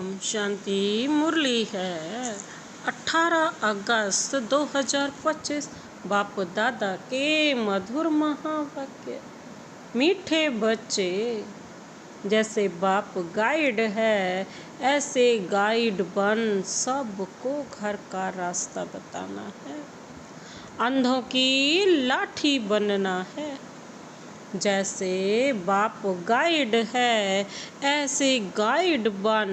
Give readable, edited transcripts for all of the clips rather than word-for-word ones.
ओम शांति। मुरली है 18 अगस्त 2025। बाप दादा के मधुर महावाक्य। मीठे बच्चे, जैसे बाप गाइड है ऐसे गाइड बन सबको घर का रास्ता बताना है। अंधों की लाठी बनना है। जैसे बाप गाइड है ऐसे गाइड बन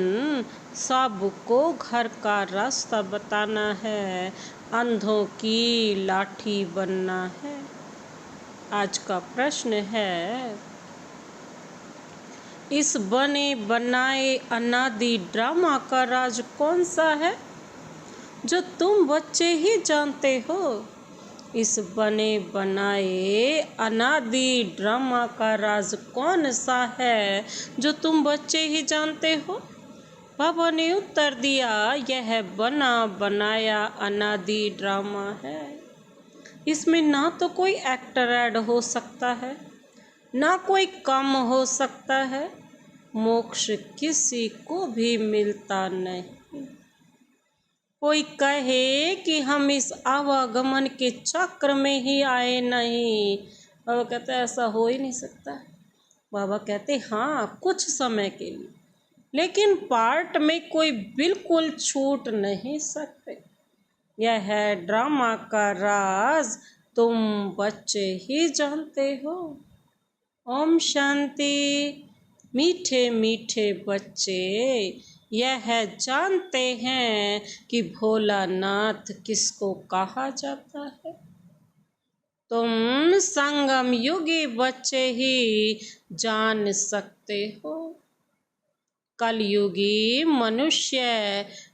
सबको घर का रास्ता बताना है। अंधों की लाठी बनना है। आज का प्रश्न है, इस बने बनाए अनादि ड्रामा का राज कौन सा है जो तुम बच्चे ही जानते हो। इस बने बनाए अनादि ड्रामा का राज कौन सा है जो तुम बच्चे ही जानते हो। बाबा ने उत्तर दिया, यह बना बनाया अनादि ड्रामा है। इसमें ना तो कोई एक्टर ऐड हो सकता है, ना कोई कम हो सकता है। मोक्ष किसी को भी मिलता नहीं। कोई कहे कि हम इस आवागमन के चक्र में ही आए नहीं, बाबा कहते ऐसा हो ही नहीं सकता। बाबा कहते हाँ, कुछ समय के लिए, लेकिन पार्ट में कोई बिल्कुल छूट नहीं सकते। यह है ड्रामा का राज, तुम बच्चे ही जानते हो। ओम शांति। मीठे मीठे बच्चे यह जानते हैं कि भोलानाथ किसको कहा जाता है। तुम संगम युगी बच्चे ही जान सकते हो। कलयुगी मनुष्य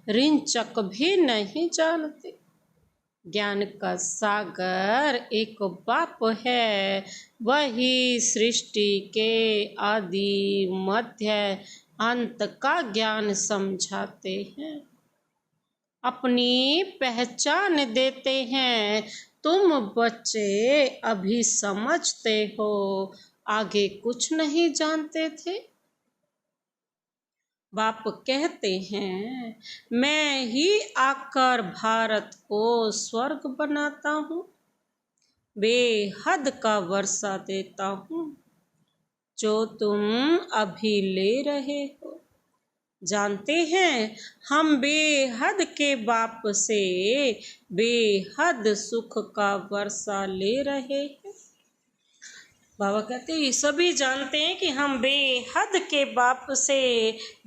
रिंचक भी नहीं जानते। ज्ञान का सागर एक बाप है, वही सृष्टि के आदि मध्य अंत का ज्ञान समझाते हैं, अपनी पहचान देते हैं। तुम बच्चे अभी समझते हो, आगे कुछ नहीं जानते थे। बाप कहते हैं, मैं ही आकर भारत को स्वर्ग बनाता हूँ, बेहद का वर्षा देता हूँ जो तुम अभी ले रहे हो। जानते हैं हम बेहद के बाप से बेहद सुख का वर्षा ले रहे हैं। बाबा कहते हैं सभी जानते हैं कि हम बेहद के बाप से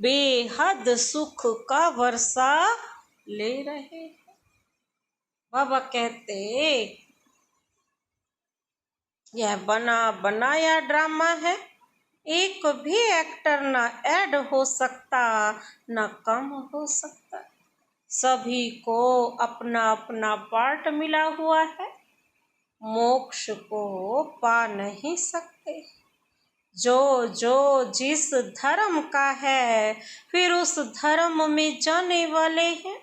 बेहद सुख का वर्षा ले रहे हैं। बाबा कहते यह बना बनाया ड्रामा है, एक भी एक्टर ना ऐड हो सकता ना कम हो सकता। सभी को अपना अपना पार्ट मिला हुआ है। मोक्ष को पा नहीं सकते। जो जो जिस धर्म का है फिर उस धर्म में जाने वाले हैं।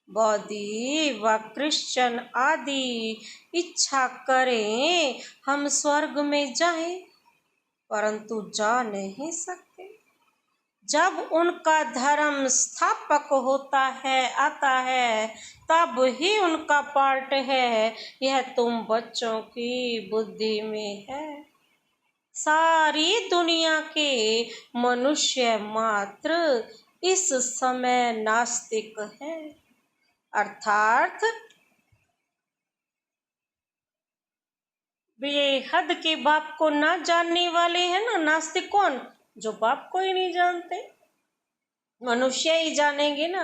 बौद्धी व क्रिश्चियन आदि इच्छा करें हम स्वर्ग में जाएं, परंतु जा नहीं सकते। जब उनका धर्म स्थापक होता है आता है तब ही उनका पार्ट है। यह तुम बच्चों की बुद्धि में है। सारी दुनिया के मनुष्य मात्र इस समय नास्तिक हैं, अर्थात बेहद के बाप को ना जानने वाले हैं ना। नास्तिक कौन? जो बाप को ही नहीं जानते। मनुष्य ही जानेंगे ना।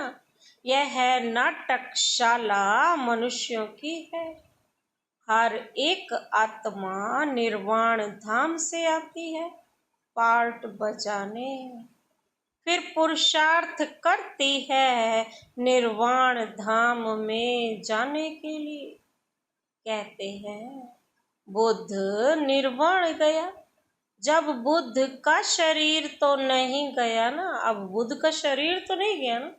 यह है नाटकशाला मनुष्यों की है। हर एक आत्मा निर्वाण धाम से आती है पार्ट बजाने, फिर पुरुषार्थ करती है निर्वाण धाम में जाने के लिए। कहते हैं बुद्ध निर्वाण गया, जब बुद्ध का शरीर तो नहीं गया ना। अब बुद्ध का शरीर तो नहीं गया ना,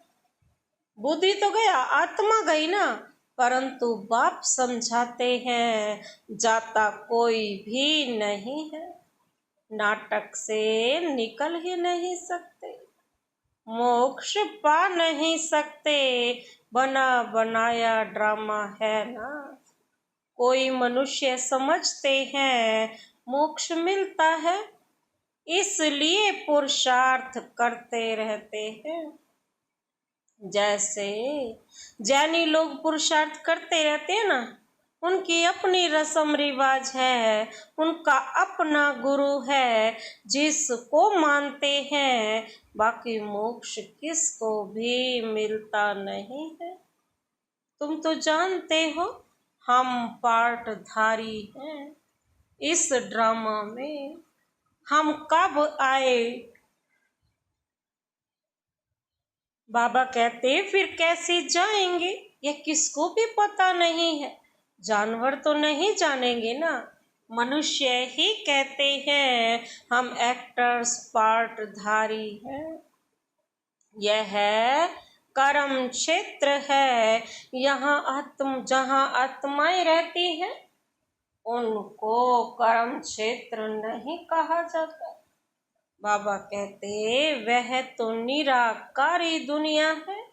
बुद्धि तो गया, आत्मा गई ना। परंतु बाप समझाते हैं जाता कोई भी नहीं है, नाटक से निकल ही नहीं सकते। मोक्ष पा नहीं सकते, बना बनाया ड्रामा है ना। कोई मनुष्य समझते हैं मोक्ष मिलता है, इसलिए पुरुषार्थ करते रहते हैं। जैसे जैनी लोग पुरुषार्थ करते रहते हैं ना, उनकी अपनी रस्म रिवाज है, उनका अपना गुरु है जिसको मानते हैं। बाकी मोक्ष किसको भी मिलता नहीं है। तुम तो जानते हो हम पार्टधारी हैं इस ड्रामा में। हम कब आए? बाबा कहते फिर कैसे जाएंगे, यह किसको भी पता नहीं है। जानवर तो नहीं जानेंगे ना, मनुष्य ही कहते हैं हम एक्टर्स पार्टधारी हैं। यह कर्म क्षेत्र है, जहाँ आत्माएं रहती हैं उनको कर्म क्षेत्र नहीं कहा जाता। बाबा कहते वह तो निराकारी दुनिया है,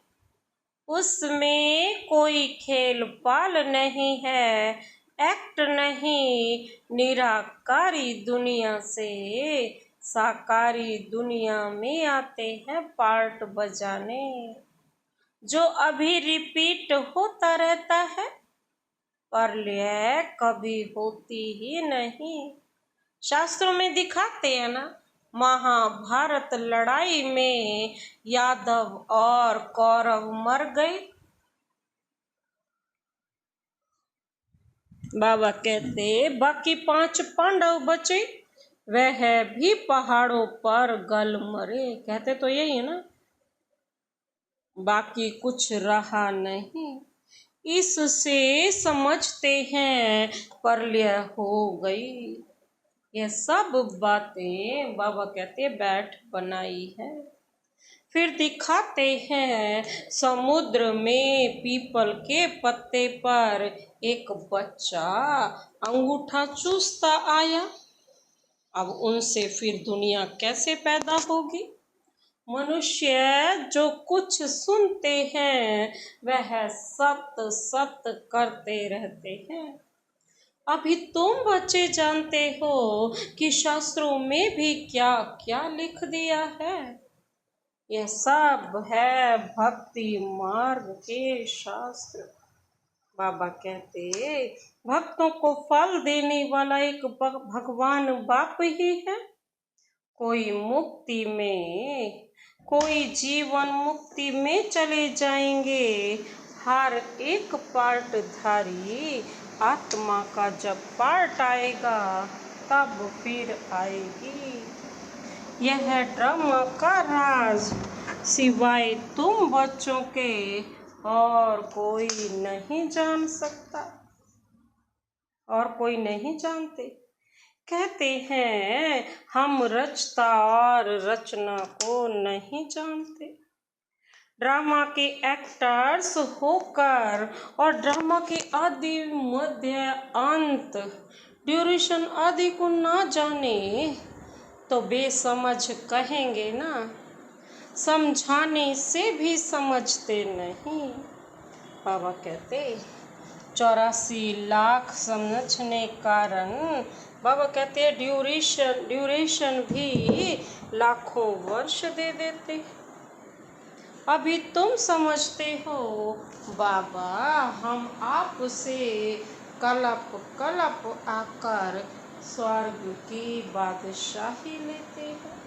उसमें कोई खेल पाल नहीं है, एक्ट नहीं। निराकारी दुनिया से साकारी दुनिया में आते हैं पार्ट बजाने, जो अभी रिपीट होता रहता है, प्रलय कभी होती ही नहीं। शास्त्रों में दिखाते हैं ना, महाभारत लड़ाई में यादव और कौरव मर गए। बाबा कहते बाकी 5 पांडव बचे, वह भी पहाड़ों पर गल मरे। कहते तो यही है ना, बाकी कुछ रहा नहीं। इससे समझते हैं प्रलय हो गई। यह सब बातें बाबा कहते बैठ बनाई है। फिर दिखाते हैं समुद्र में पीपल के पत्ते पर एक बच्चा अंगूठा चूसता आया। अब उनसे फिर दुनिया कैसे पैदा होगी? मनुष्य जो कुछ सुनते हैं वह सत्य सत्य करते रहते हैं। अभी तुम बच्चे जानते हो कि शास्त्रों में भी क्या क्या लिख दिया है। यह सब है भक्ति मार्ग के शास्त्र। बाबा कहते भक्तों को फल देने वाला एक भगवान बाप ही है। कोई मुक्ति में, कोई जीवन मुक्ति में चले जाएंगे। हर एक पार्टधारी आत्मा का जब पार्ट आएगा तब फिर आएगी। यह ड्रामा का राज सिवाय तुम बच्चों के और कोई नहीं जान सकता, और कोई नहीं जानते। कहते हैं हम रचता और रचना को नहीं जानते। ड्रामा के एक्टर्स होकर और ड्रामा के आदि मध्य अंत ड्यूरेशन आदि को ना जाने तो बेसमझ कहेंगे ना। समझाने से भी समझते नहीं। बाबा कहते 84 लाख समझने कारण, बाबा कहते ड्यूरेशन भी लाखों वर्ष दे देते। अभी तुम समझते हो बाबा हम आपसे कलप कलप आकर स्वर्ग की बादशाही लेते हैं।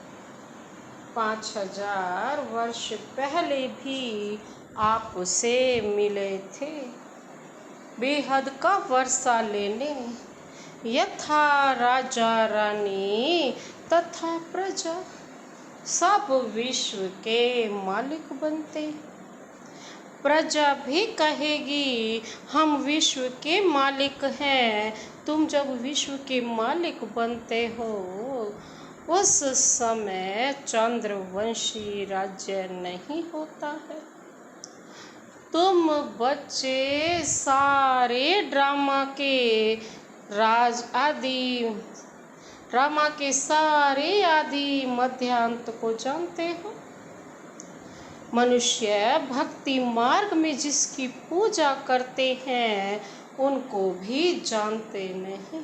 5000 वर्ष पहले भी आपसे मिले थे, बेहद का वर्षा लेने। यथा राजा रानी तथा प्रजा, सब विश्व के मालिक बनते। प्रजा भी कहेगी हम विश्व के मालिक हैं। तुम जब विश्व के मालिक बनते हो उस समय चंद्रवंशी राज्य नहीं होता है। तुम बच्चे सारे ड्रामा के सारे आदि मध्यांत को जानते हो। मनुष्य भक्ति मार्ग में जिसकी पूजा करते हैं उनको भी जानते नहीं,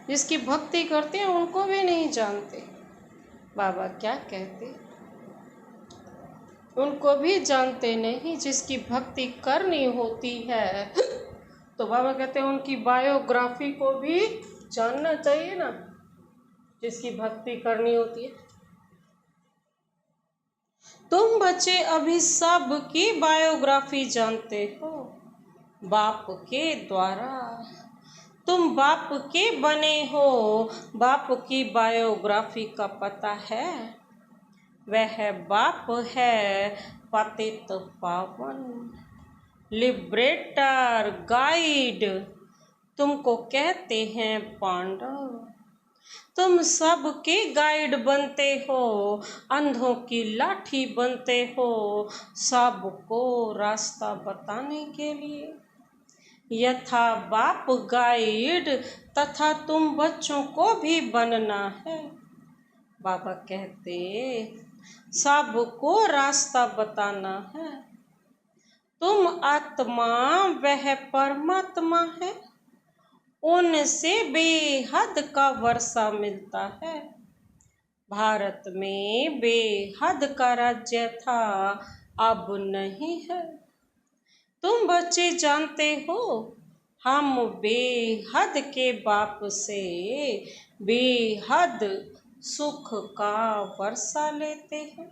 जिसकी भक्ति करते हैं उनको भी नहीं जानते। बाबा क्या कहते, उनको भी जानते नहीं, जिसकी भक्ति करनी होती है तो बाबा कहते हैं उनकी बायोग्राफी को भी जानना चाहिए ना, जिसकी भक्ति करनी होती है। तुम बच्चे अभी सब की बायोग्राफी जानते हो बाप के द्वारा, तुम बाप के बने हो, बाप की बायोग्राफी का पता है, वह बाप है पतित पावन, लिबरेटर, गाइड, तुमको कहते हैं पांडव। तुम सबके गाइड बनते हो, अंधों की लाठी बनते हो, सबको रास्ता बताने के लिए। यथा बाप गाइड तथा तुम बच्चों को भी बनना है। बाबा कहते सबको रास्ता बताना है। तुम आत्मा वह परमात्मा है, उनसे बेहद का वर्षा मिलता है। भारत में बेहद का राज्य था, अब नहीं है। तुम बच्चे जानते हो हम बेहद के बाप से बेहद सुख का वर्षा लेते हैं,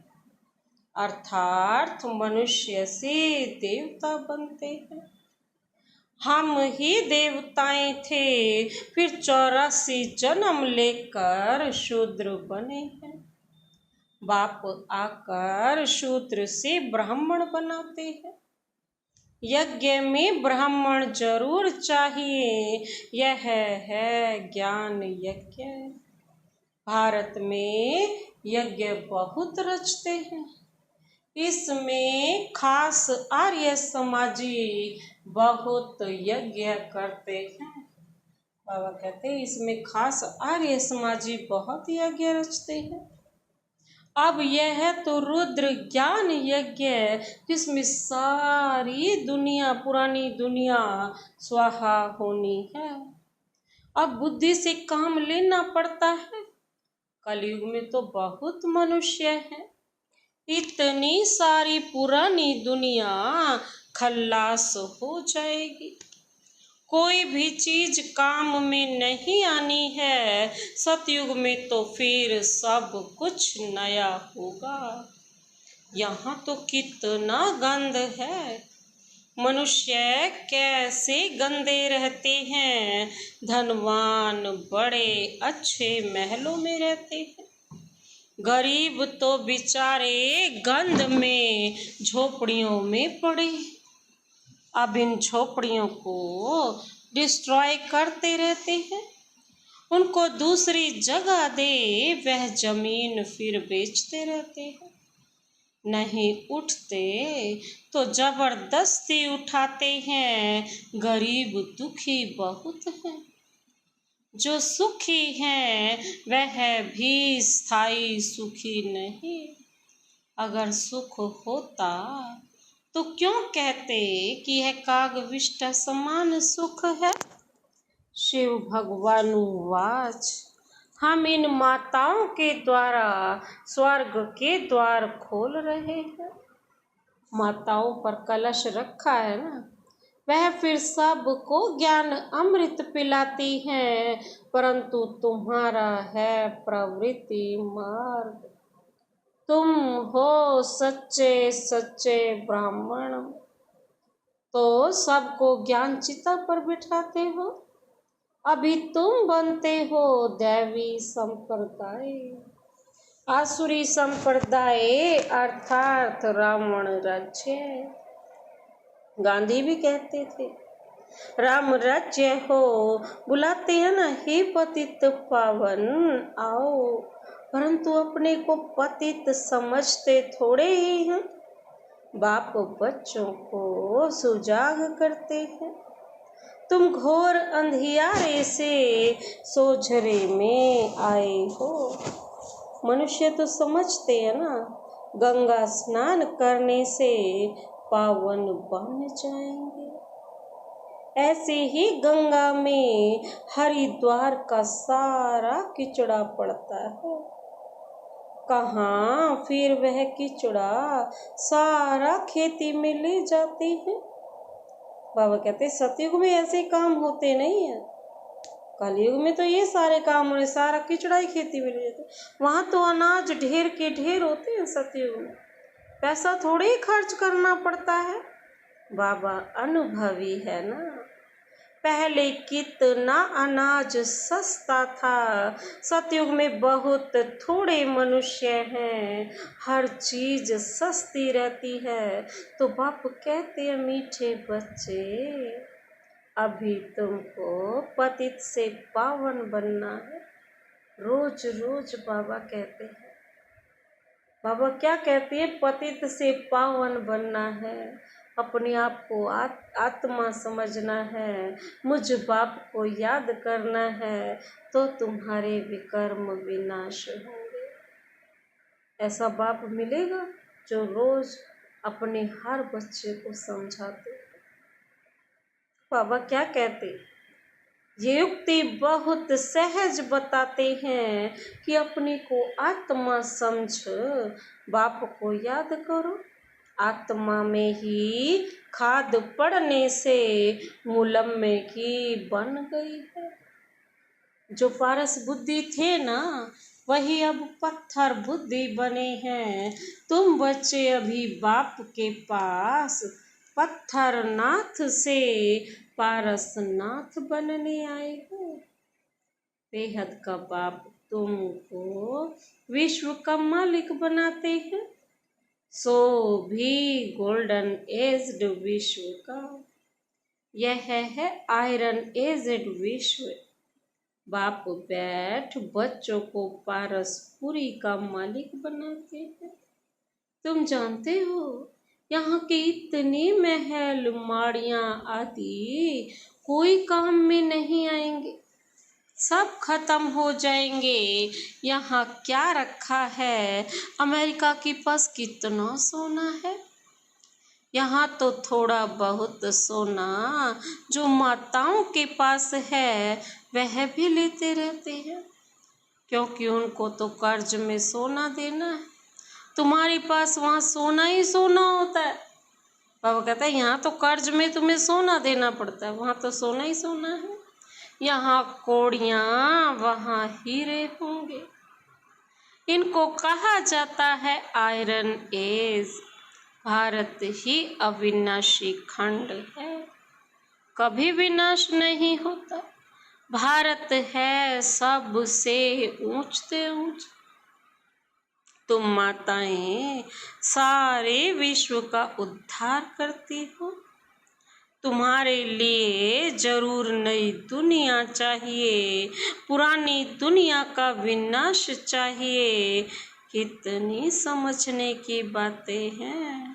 अर्थात मनुष्य से देवता बनते हैं। हम ही देवताएं थे, फिर 84 जन्म लेकर शूद्र बने हैं। बाप आकर शूद्र से ब्राह्मण बनाते हैं। यज्ञ में ब्राह्मण जरूर चाहिए, यह है ज्ञान यज्ञ। भारत में यज्ञ बहुत रचते हैं, इसमें खास आर्य समाजी बहुत यज्ञ करते हैं। बाबा कहते हैं इसमें खास आर्य समाजी बहुत यज्ञ रचते हैं। अब यह तो रुद्र ज्ञान यज्ञ जिसमें सारी दुनिया, पुरानी दुनिया स्वाहा होनी है। अब बुद्धि से काम लेना पड़ता है। कलयुग में तो बहुत मनुष्य हैं, इतनी सारी पुरानी दुनिया खल्लास हो जाएगी। कोई भी चीज काम में नहीं आनी है। सतयुग में तो फिर सब कुछ नया होगा। यहाँ तो कितना गंद है, मनुष्य कैसे गंदे रहते हैं। धनवान बड़े अच्छे महलों में रहते हैं, गरीब तो बेचारे गंद में झोपड़ियों में पड़े। अब इन झोपड़ियों को डिस्ट्रॉय करते रहते हैं, उनको दूसरी जगह दे, वह जमीन फिर बेचते रहते हैं। नहीं उठते तो जबरदस्ती उठाते हैं। गरीब दुखी बहुत हैं, जो सुखी हैं वह भी स्थायी सुखी नहीं। अगर सुख होता तो क्यों कहते कि यह कागविष्ट समान सुख है। शिव भगवानुवाच, हम इन माताओं के द्वारा स्वर्ग के द्वार खोल रहे हैं। माताओं पर कलश रखा है ना, वह फिर सबको ज्ञान अमृत पिलाती हैं, परंतु तुम्हारा है प्रवृत्ति मार्ग। तुम हो सच्चे सच्चे ब्राह्मण, तो सबको ज्ञान चिता पर बिठाते हो। अभी तुम बनते हो दैवी संप्रदाय, आसुरी संप्रदाय अर्थात रावण राज्य। गांधी भी कहते थे राम राज्य हो, बुलाते हैं ना, हे पतित पावन आओ, परंतु अपने को पतित समझते थोड़े ही हैं। बाप बच्चों को सुजाग करते हैं। तुम घोर अंधियारे से सोझरे में आए हो। मनुष्य तो समझते हैं ना, गंगा स्नान करने से पावन बन जाएंगे। ऐसे ही गंगा में हरिद्वार का सारा कीचड़ा पड़ता है। कहाँ फिर वह कीचड़ा सारा खेती में ले जाते हैं। बाबा कहते सतयुग में ऐसे काम होते नहीं है, कलयुग में तो ये सारे काम हो रहे, सारा कीचड़ा ही खेती में ले जाते। वहाँ तो अनाज ढेर के ढेर होते हैं सतयुग में, पैसा थोड़े ही खर्च करना पड़ता है। बाबा अनुभवी है ना। पहले कितना अनाज सस्ता था, सतयुग में बहुत थोड़े मनुष्य हैं, हर चीज सस्ती रहती है। तो बाप कहते हैं मीठे बच्चे, अभी तुमको पतित से पावन बनना है। रोज रोज बाबा कहते हैं, बाबा क्या कहते हैं, पतित से पावन बनना है, अपने आप को आत्मा समझना है, मुझ बाप को याद करना है, तो तुम्हारे विकर्म विनाश होंगे। ऐसा बाप मिलेगा जो रोज अपने हर बच्चे को समझाते। बाबा क्या कहते, ये युक्ति बहुत सहज बताते हैं कि अपने को आत्मा समझ, बाप को याद करो। आत्मा में ही खाद पड़ने से मूलम में की बन गई है। जो पारस बुद्धि थे ना, वही अब पत्थर बुद्धि बने हैं। तुम बच्चे अभी बाप के पास पत्थर नाथ से पारस नाथ बनने आए हो। बेहद का बाप तुमको विश्व का मालिक बनाते हैं, सो भी गोल्डन एज्ड विश्व का। यह है आयरन एज्ड विश्व। बाप बैठ बच्चों को पारसपुरी का मालिक बनाते हैं। तुम जानते हो यहाँ के इतने महल माड़ियाँ आदि कोई काम में नहीं आएंगे, सब खत्म हो जाएंगे। यहाँ क्या रखा है, अमेरिका के पास कितना सोना है, यहाँ तो थोड़ा बहुत सोना जो माताओं के पास है वह भी लेते रहते हैं, क्योंकि उनको तो कर्ज में सोना देना है। तुम्हारे पास वहाँ सोना ही सोना होता है। बाबा कहता है यहाँ तो कर्ज में तुम्हें सोना देना पड़ता है, वहाँ तो सोना ही सोना है। यहाँ कौड़ियाँ वहाँ हीरे होंगे। इनको कहा जाता है आयरन एज। भारत ही अविनाशी खंड है, कभी विनाश नहीं होता। भारत है सबसे ऊंचते ऊंच। तुम माताएं सारे विश्व का उद्धार करती हो। तुम्हारे लिए जरूर नई दुनिया चाहिए, पुरानी दुनिया का विनाश चाहिए। कितनी समझने की बातें हैं।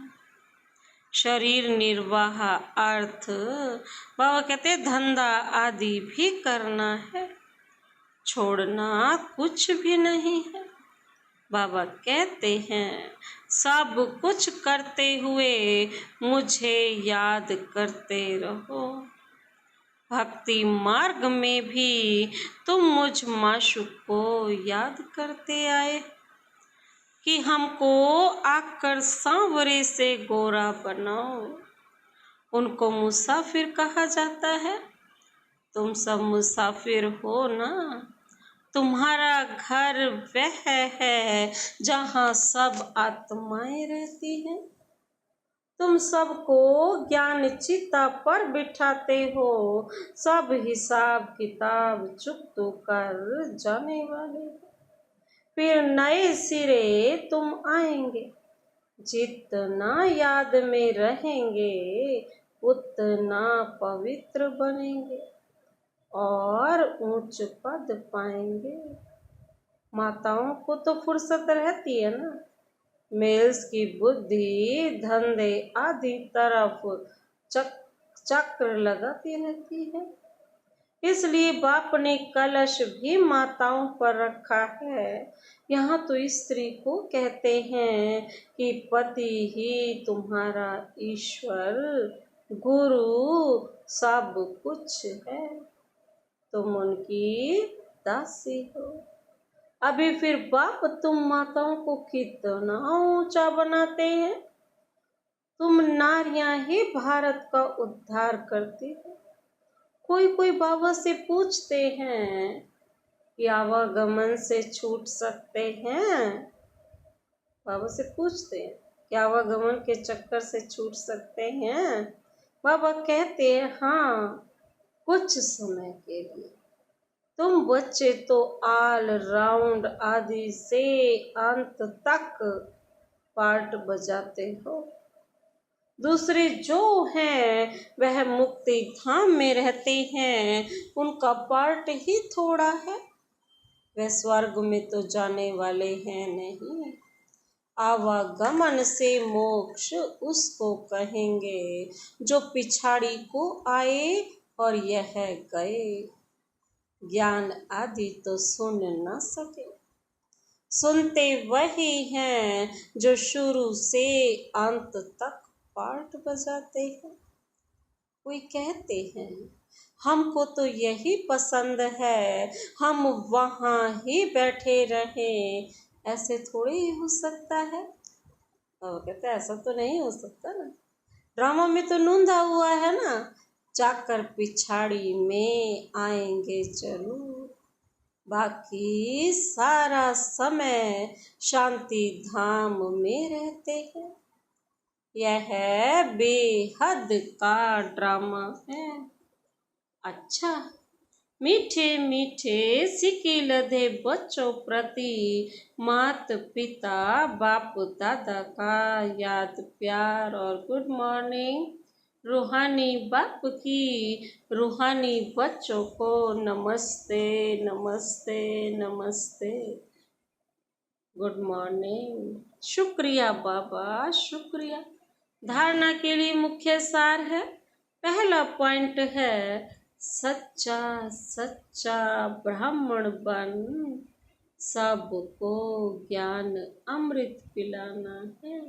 शरीर निर्वाह अर्थ, बाबा कहते धंधा आदि भी करना है, छोड़ना कुछ भी नहीं है। बाबा कहते हैं सब कुछ करते हुए मुझे याद करते रहो। भक्ति मार्ग में भी तुम मुझ माशूक को याद करते आए कि हमको आकर सांवरे से गोरा बनाओ। उनको मुसाफिर कहा जाता है। तुम सब मुसाफिर हो ना। तुम्हारा घर वह है जहाँ सब आत्माएं रहती हैं। तुम सबको ज्ञान चिता पर बिठाते हो। सब हिसाब किताब चुकत कर जाने वाले, फिर नए सिरे तुम आएंगे। जितना याद में रहेंगे उतना पवित्र बनेंगे और ऊंच पद पाएंगे। माताओं को तो फुर्सत रहती है ना, मेल्स की बुद्धि धंधे आदि तरफ चक्र लगाती रहती है। इसलिए बाप ने कलश भी माताओं पर रखा है। यहाँ तो स्त्री को कहते हैं कि पति ही तुम्हारा ईश्वर, गुरु सब कुछ है, तुम उनकी दासी हो। अभी फिर बाप तुम माताओं को कितना ऊंचा बनाते हैं। तुम नारियां ही भारत का उद्धार करती हो। कोई कोई बाबा से पूछते हैं कि आवागमन से छूट सकते हैं। बाबा से पूछते हैं कि आवागमन के चक्कर से छूट सकते हैं। बाबा कहते हैं हाँ, कुछ समय के लिए। तुम बच्चे तो ऑल राउंड आदि से अंत तक पार्ट बजाते हो। दूसरे जो हैं वह मुक्ति धाम में रहते हैं, उनका पार्ट ही थोड़ा है। वह स्वर्ग में तो जाने वाले हैं नहीं। आवागमन से मोक्ष उसको कहेंगे जो पिछाड़ी को आए और यह गए। ज्ञान आदि तो सुन न सके, सुनते वही हैं जो शुरू से अंत तक पार्ट बजाते हैं। कोई कहते हैं हमको तो यही पसंद है, हम वहाँ ही बैठे रहें। ऐसे थोड़े ही हो सकता है। और कहते ऐसा तो नहीं हो सकता ना, ड्रामा में तो नूंदा हुआ है ना, जाकर पिछाड़ी में आएंगे जरूर। बाकी सारा समय शांति धाम में रहते हैं। यह बेहद का ड्रामा है। अच्छा, मीठे मीठे सिक्के लदे बच्चों प्रति मात पिता बाप दादा का याद प्यार और गुड मॉर्निंग। रूहानी बाप की रूहानी बच्चों को नमस्ते नमस्ते नमस्ते, गुड मॉर्निंग। शुक्रिया बाबा, शुक्रिया। धारणा के लिए मुख्य सार है। पहला पॉइंट है सच्चा सच्चा ब्राह्मण बन सबको ज्ञान अमृत पिलाना है,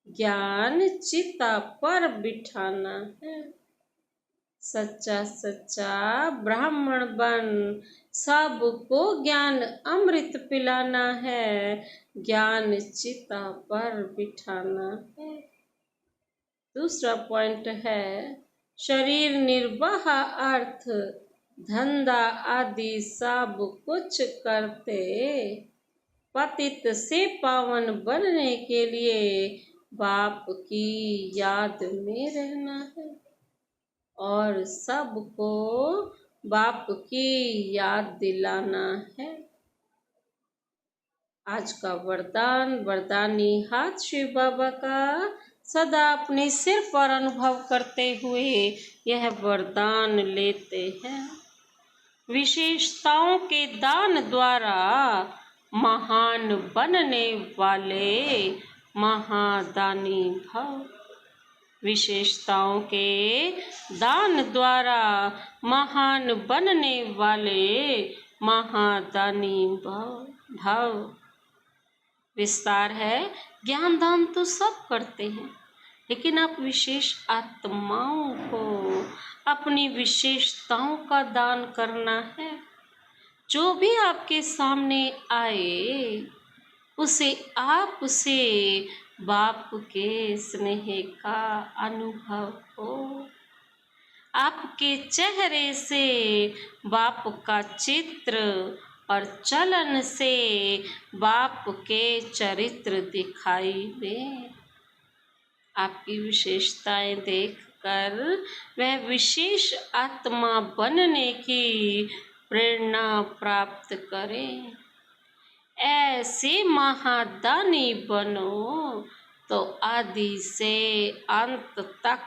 ज्ञान चिता पर बिठाना है। सच्चा सच्चा ब्राह्मण बन सबको ज्ञान अमृत पिलाना है, ज्ञान चिता पर बिठाना है। दूसरा पॉइंट है शरीर निर्वाह अर्थ धंधा आदि सब कुछ करते पतित से पावन बनने के लिए बाप की याद में रहना है और सबको बाप की याद दिलाना है। आज का वरदान, वरदानी हाथ शिव बाबा का सदा अपने सिर पर अनुभव करते हुए यह वरदान लेते हैं। विशेषताओं के दान द्वारा महान बनने वाले महादानी भव। विशेषताओं के दान द्वारा महान बनने वाले महादानी भव। विस्तार है, ज्ञान दान तो सब करते हैं, लेकिन आप विशेष आत्माओं को अपनी विशेषताओं का दान करना है। जो भी आपके सामने आए उसे आपसे बाप के स्नेह का अनुभव हो। आपके चेहरे से बाप का चित्र और चलन से बाप के चरित्र दिखाई दे। आपकी विशेषताएं देखकर वह विशेष आत्मा बनने की प्रेरणा प्राप्त करें। ऐसे महादानी बनो तो आदि से अंत तक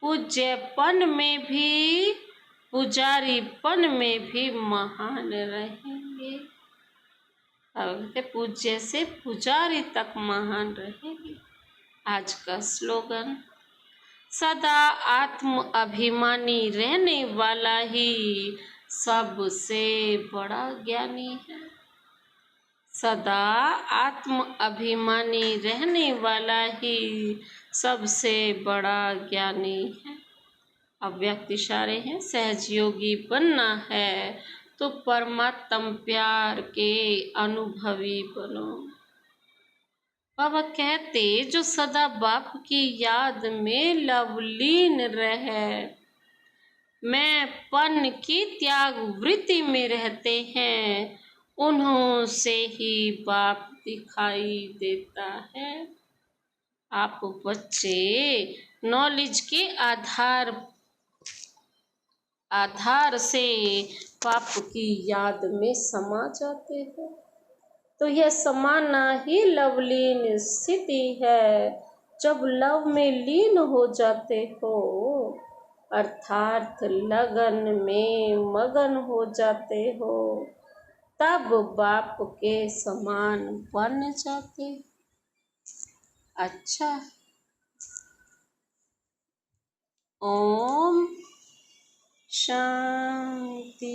पूज्यपन में भी पुजारीपन में भी महान रहेंगे। अब पूज्य से पुजारी तक महान रहेंगे। आज का स्लोगन, सदा आत्म अभिमानी रहने वाला ही सबसे बड़ा ज्ञानी है। सदा आत्म अभिमानी रहने वाला ही सबसे बड़ा ज्ञानी है। अब व्यक्त इशारे हैं। सहजयोगी बनना है तो परमात्म प्यार के अनुभवी बनो। बाबा कहते जो सदा बाप की याद में लवलीन रहे, मैं पन की त्याग वृत्ति में रहते हैं, उन्हों से ही बाप दिखाई देता है। आप बच्चे नॉलेज के आधार से बाप की याद में समा जाते हैं, तो यह समाना ही लवलीन स्थिति है। जब लव में लीन हो जाते हो, अर्थात लगन में मगन हो जाते हो, तब बाप के समान बन जाते। अच्छा, ओम शांति।